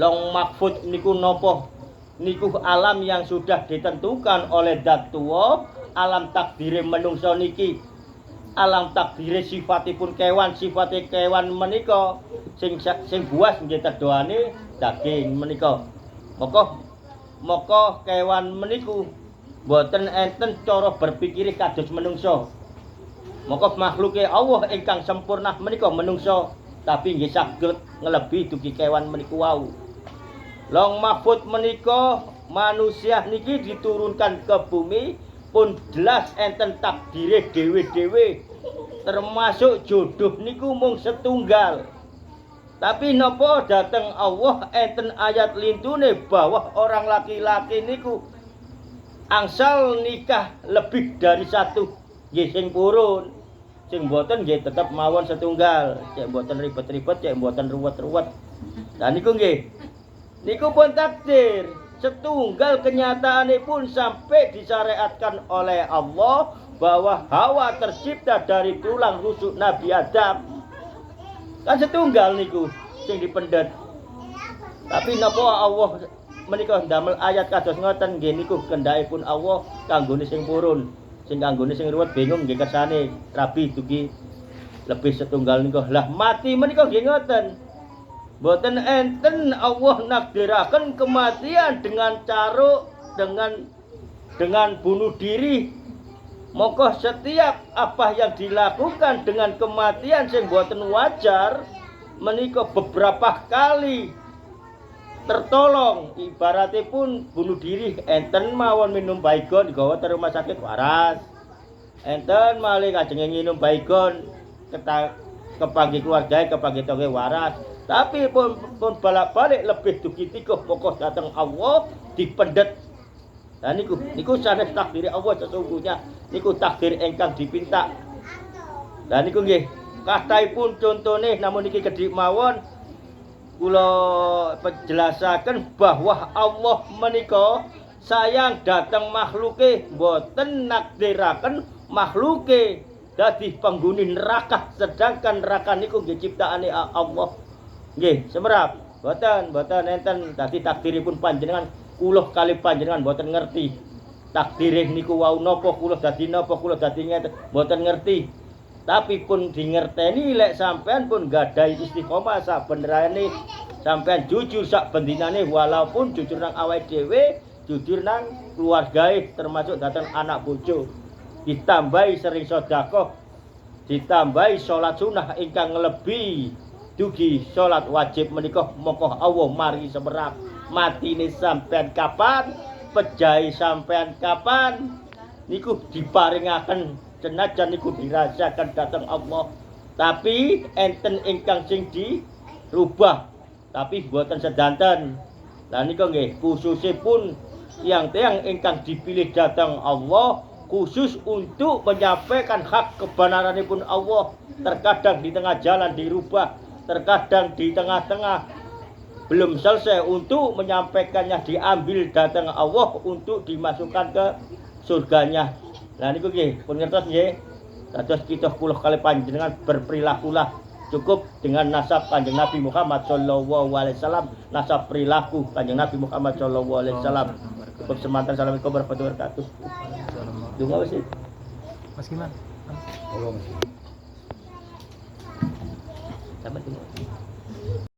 Long mahfud niku nopo niku alam yang sudah ditentukan oleh zat tuwa, alam takdire menungso niki. Alam takdire sifatipun kewan, sifate kewan menika sing buas nggih tedoane daging menika. Maka kewan meniku boten enten cara berpikir kados menungso. Maka makhluke Allah ingkang sempurna menika menungso, tapi nggih saged ngelebi dugi kewan meniku wau. Long mahfud menika manusia niki diturunkan ke bumi pun jelas enten takdire dewe-dewe, termasuk jodoh niku mung setunggal. Tapi napa dateng Allah enten ayat lintune bahwa orang laki-laki niku angsal nikah lebih dari satu. Nggih sing purun, sing mboten nggih tetep mawon setunggal, cek mboten ribet-ribet, cek mboten ruwet-ruwet. Lah niku nggih, niku pun takdir. Setunggal kenyataannya pun sampai disyariatkan oleh Allah bahwa Hawa tercipta dari tulang rusuk Nabi Adam. Kan setunggal niku sing dipendet. Tapi napa Allah menika ndamel ayat kados ngoten nggih niku kendhakipun Allah kanggone sing purun. Sing kanggone sing ruwet bingung nggih kersane rabi dugi lebih setunggal niku. Lah mati menika nggih ngoten. Boten enten Allah nakdiraken kematian dengan caruk, dengan bunuh diri. Maka setiap apa yang dilakukan dengan kematian sing boten wajar menika beberapa kali tertolong. Ibaratipun bunuh diri enten mawon minum baygon digawa ke rumah sakit waras. Enten malih kajenge nginum baygon kepagi keluarga kepagi toge waras. Tapi pun balak-balik lebih dugi tikuh pokok datang Allah dipendet. Nah niku sanes takdir Allah sesungguhnya. Niku takdir engkang dipinta. Nah niku nggih kathahipun contone namun niki kedhik mawon kula penjelasaken bahwa Allah menika sayang dateng makhluke mboten nakdiraken makhluke dadi penghuni neraka, sedangkan neraka niku nggih ciptaane Allah. Nggih, semerap. Boten enten dadi takdiripun panjenengan kula kali panjenengan boten ngerti. Takdire niku wau napa kula dadi napa kula dadi ngeten boten ngerti. Tapi pun dingerteni lek sampean pun gadahi istiqomah sabenerane sampean jujur sak bendinane walaupun jujur nang awake dhewe, jujur nang keluargae termasuk datang anak bojo. Ditambahi sering sedekah, ditambahi salat sunah ingkang ngelebi dugi salat wajib menika mongko Allah mari semerap. Matine sampean kapan, pejahi sampean kapan, niku diparingaken senajan niku dirasakan datang Allah. Tapi enten ingkang sing dirubah, tapi boten sedanten. Lah nika nggih khususipun tiang-tiang ingkang dipilih datang Allah khusus untuk menyampaikan hak kebenaranipun Allah. Terkadang di tengah jalan dirubah, terkadang di tengah-tengah belum selesai untuk menyampaikannya diambil datang Allah untuk dimasukkan ke surganya. Nah niku nggih pun ngertos nggih. Dados kita kula kali panjenengan berperilakulah cukup dengan nasab Kanjeng Nabi Muhammad sallallahu alaihi wasallam, nasab perilaku Kanjeng Nabi Muhammad sallallahu alaihi wasallam. Cukup semantan. Assalamualaikum warahmatullahi wabarakatuh. Dunga wis. Mas gimana? Allah. Sampai